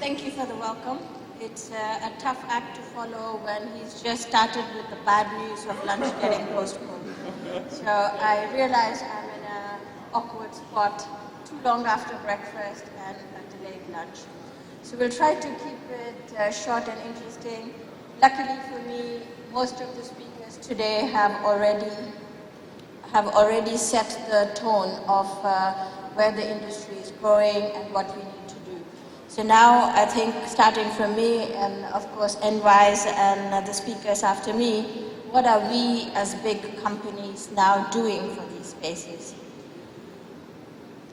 thank you for the welcome. It's a tough act to follow when he's just started with the bad news of lunch getting postponed. So I realize I'm in an awkward spot too long after breakfast and a delayed lunch. So we'll try to keep it short and interesting. Luckily for me, most of the speakers today have already set the tone of where the industry is going and what we need to do. So now I think starting from me and of course NWISE and the speakers after me, what are we as big companies now doing for these spaces?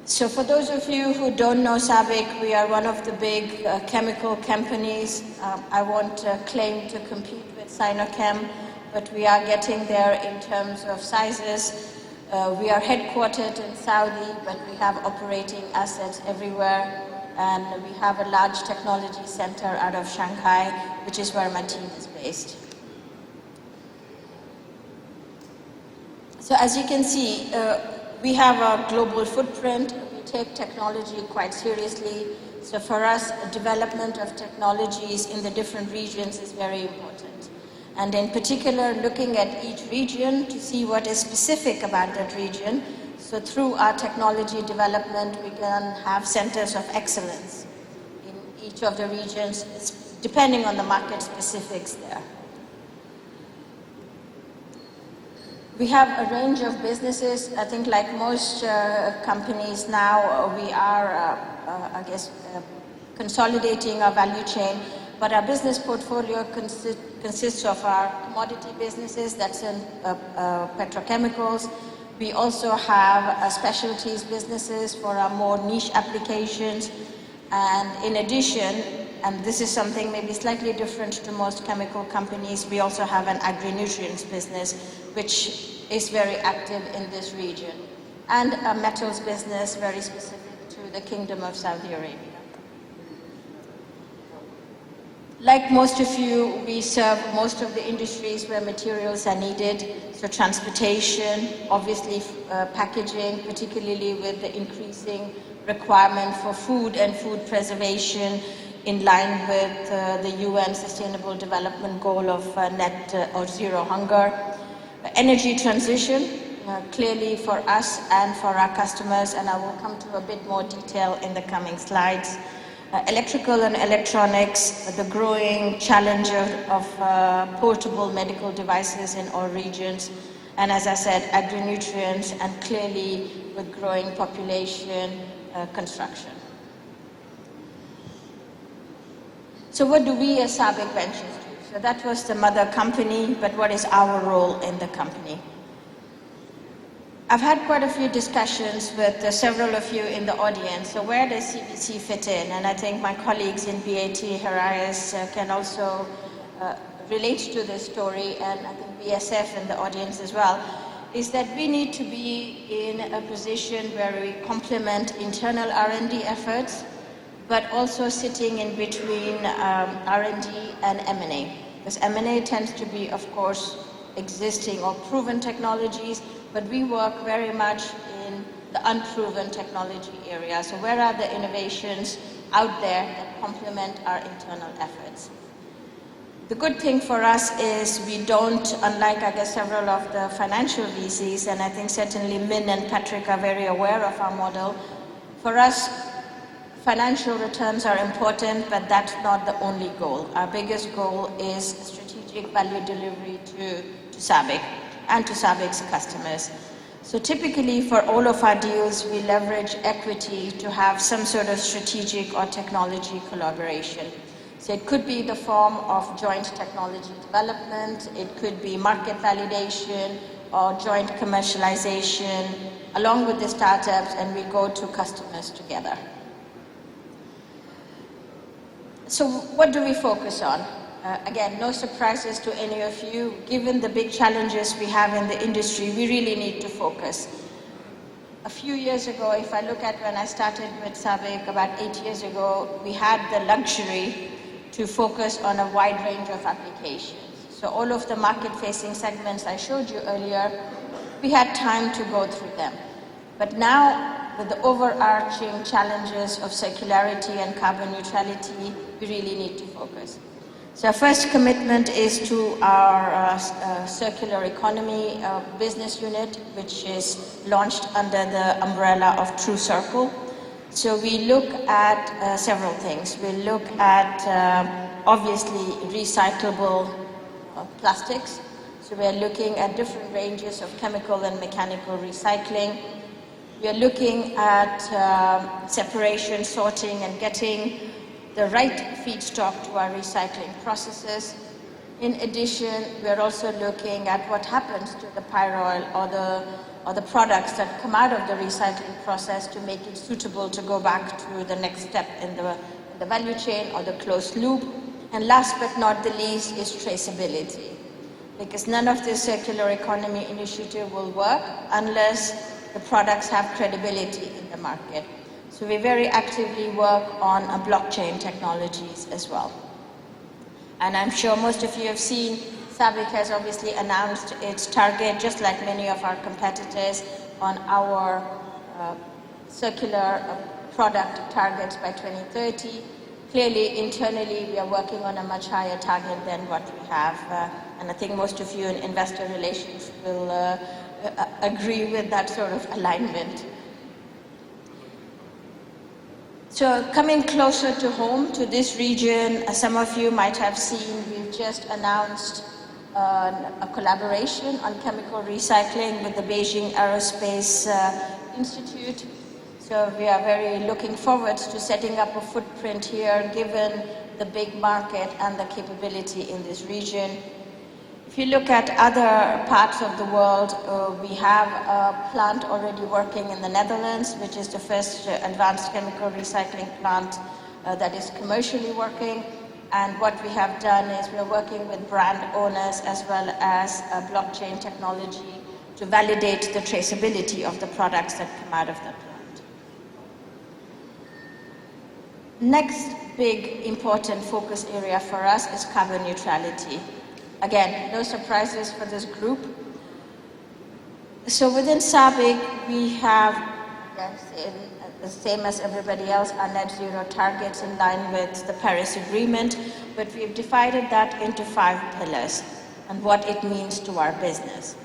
So for those of you who don't know SABIC, we are one of the big chemical companies. I won't claim to compete with Sinochem, but we are getting there in terms of sizes. We are headquartered in Saudi, but we have operating assets everywhere. And we have a large technology center out of Shanghai, which is where my team is based. So as you can see, we have a global footprint. We take technology quite seriously. So for us, development of technologies in the different regions is very important. And in particular, looking at each region to see what is specific about that region. So through our technology development, we can have centers of excellence in each of the regions, depending on the market specifics there. We have a range of businesses. I think like most companies now, we are, consolidating our value chain. But our business portfolio consists of our commodity businesses, that's in petrochemicals. We also have specialties businesses for our more niche applications. And in addition, and this is something maybe slightly different to most chemical companies, we also have an Agrinutrients business, which is very active in this region. And a metals business, very specific to the Kingdom of Saudi Arabia. Like most of you, we serve most of the industries where materials are needed. So transportation, obviously packaging, particularly with the increasing requirement for food and food preservation in line with the UN Sustainable Development Goal of net or zero hunger. Energy transition, clearly for us and for our customers, and I will come to a bit more detail in the coming slides. Electrical and electronics, the growing challenge of portable medical devices in all regions, and as I said, agri-nutrients, and clearly with growing population, construction. So what do we as SABIC Ventures do? So that was the mother company, but what is our role in the company? I've had quite a few discussions with several of you in the audience. So where does CVC fit in? And I think my colleagues in BAT, Harias, can also relate to this story, and I think BSF in the audience as well, is that we need to be in a position where we complement internal R&D efforts, but also sitting in between R&D and M&A. Because M&A tends to be, of course, existing or proven technologies, but we work very much in the unproven technology area. So where are the innovations out there that complement our internal efforts? The good thing for us is we don't, unlike I guess several of the financial VCs, and I think certainly Min and Patrick are very aware of our model, for us financial returns are important, but that's not the only goal. Our biggest goal is strategic value delivery to SABIC and to SABIC's customers. So typically for all of our deals, we leverage equity to have some sort of strategic or technology collaboration. So it could be the form of joint technology development, it could be market validation or joint commercialization along with the startups, and we go to customers together. So what do we focus on? Again, no surprises to any of you. Given the big challenges we have in the industry, we really need to focus. A few years ago, if I look at when I started with SABIC about 8 years ago, we had the luxury to focus on a wide range of applications. So all of the market-facing segments I showed you earlier, we had time to go through them. But now with the overarching challenges of circularity and carbon neutrality, we really need to focus. So our first commitment is to our circular economy business unit, which is launched under the umbrella of TRUCIRCLE. So we look at several things. We look at obviously recyclable plastics. So we are looking at different ranges of chemical and mechanical recycling. We are looking at separation, sorting, and getting the right feedstock to our recycling processes. In addition, we are also looking at what happens to the pyroil or the products that come out of the recycling process to make it suitable to go back to the next step in the value chain or the closed loop. And last but not the least is traceability, because none of this circular economy initiative will work unless the products have credibility in the market. So we very actively work on blockchain technologies as well. And I'm sure most of you have seen, SABIC has obviously announced its target, just like many of our competitors, on our circular product targets by 2030. Clearly, internally, we are working on a much higher target than what we have. And I think most of you in investor relations will agree with that sort of alignment. So coming closer to home, to this region, some of you might have seen, we've just announced a collaboration on chemical recycling with the Beijing Aerospace Institute. So we are very looking forward to setting up a footprint here, given the big market and the capability in this region. If you look at other parts of the world, we have a plant already working in the Netherlands, which is the first advanced chemical recycling plant that is commercially working. And what we have done is we're working with brand owners as well as blockchain technology to validate the traceability of the products that come out of that plant. Next big important focus area for us is carbon neutrality. Again, no surprises for this group. So within SABIC, we have, the same as everybody else, our net zero targets in line with the Paris Agreement, but we've divided that into 5 pillars and what it means to our business.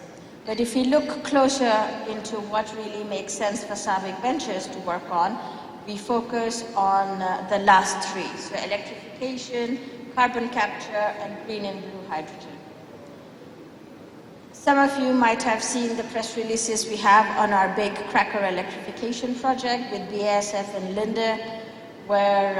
But if you look closer into what really makes sense for SABIC Ventures to work on, we focus on the last 3, so electrification, carbon capture, and green and blue hydrogen. Some of you might have seen the press releases we have on our big cracker electrification project with BASF and Linde, where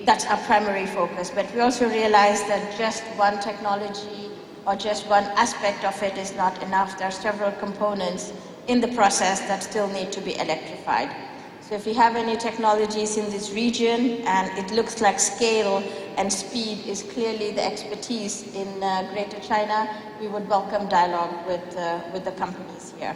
that's our primary focus. But we also realize that just one technology or just one aspect of it is not enough. There are several components in the process that still need to be electrified. So if we have any technologies in this region, and it looks like scale and speed is clearly the expertise in Greater China, we would welcome dialogue with the companies here.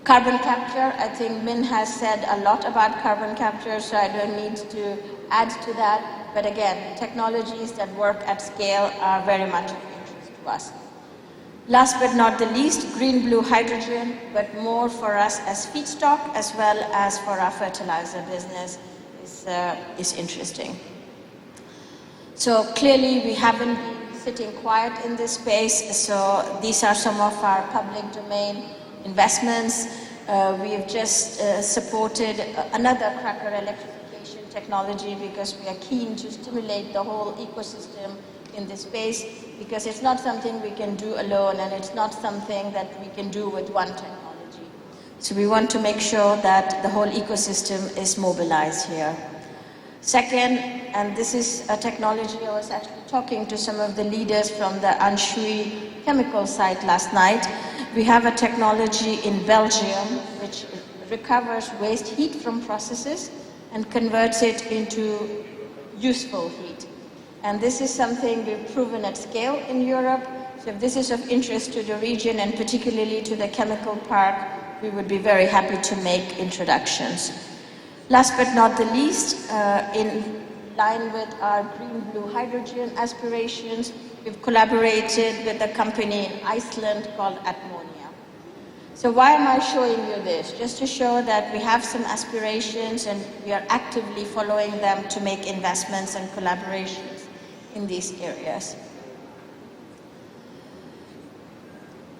Carbon capture, I think Min has said a lot about carbon capture, so I don't need to add to that. But again, technologies that work at scale are very much of interest to us. Last but not the least, green-blue hydrogen, but more for us as feedstock as well as for our fertilizer business is interesting. So clearly we haven't been sitting quiet in this space, so these are some of our public domain investments. We have just supported another cracker electrification technology because we are keen to stimulate the whole ecosystem in this space, because it's not something we can do alone, and it's not something that we can do with one technology. So we want to make sure that the whole ecosystem is mobilized here. Second, and this is a technology, I was actually talking to some of the leaders from the Anshui chemical site last night. We have a technology in Belgium which recovers waste heat from processes and converts it into useful heat. And this is something we've proven at scale in Europe. So if this is of interest to the region and particularly to the chemical park, we would be very happy to make introductions. Last but not the least, in line with our green-blue hydrogen aspirations, we've collaborated with a company in Iceland called Agrinutrients. So why am I showing you this? Just to show that we have some aspirations and we are actively following them to make investments and collaborations in these areas.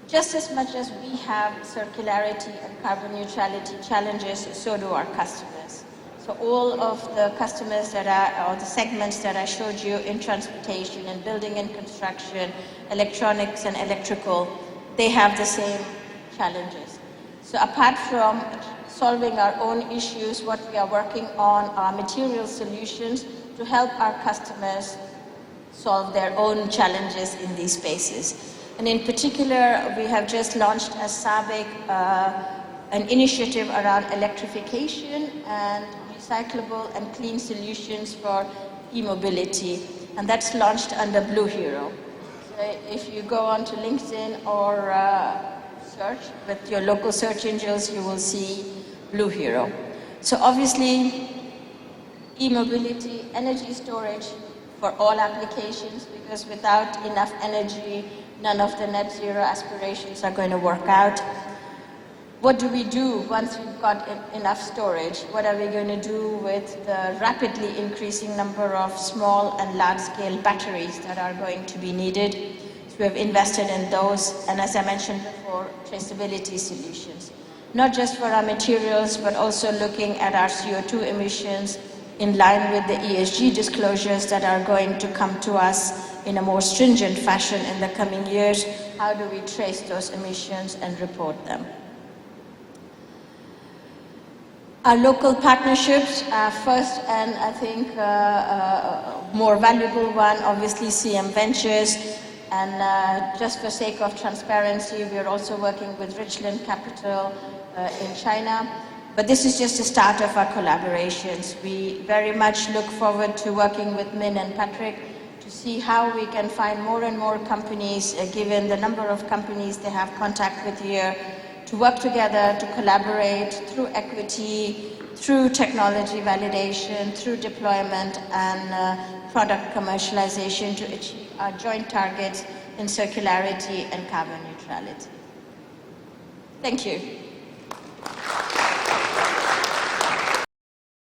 Just as much as we have circularity and carbon neutrality challenges, so do our customers. So all of the customers that or the segments that I showed you in transportation and building and construction, electronics and electrical, they have the same challenges. So apart from solving our own issues, what we are working on are material solutions to help our customers solve their own challenges in these spaces. And in particular, we have just launched as SABIC an initiative around electrification and recyclable and clean solutions for e-mobility. And that's launched under Blue Hero. So if you go onto LinkedIn or search with your local search engines, you will see Blue Hero. So obviously, e-mobility, energy storage for all applications, because without enough energy, none of the net zero aspirations are going to work out. What do we do once we've got enough storage? What are we going to do with the rapidly increasing number of small and large-scale batteries that are going to be needed? So we have invested in those, and as I mentioned before, traceability solutions. Not just for our materials, but also looking at our CO2 emissions in line with the ESG disclosures that are going to come to us in a more stringent fashion in the coming years. How do we trace those emissions and report them? Our local partnerships are first, and I think more valuable one, obviously SABIC Ventures. And just for sake of transparency, we are also working with Richland Capital in China. But this is just the start of our collaborations. We very much look forward to working with Min and Patrick to see how we can find more and more companies, given the number of companies they have contact with here, to work together, to collaborate through equity, through technology validation, through deployment and product commercialization to achieve our joint targets in circularity and carbon neutrality. Thank you.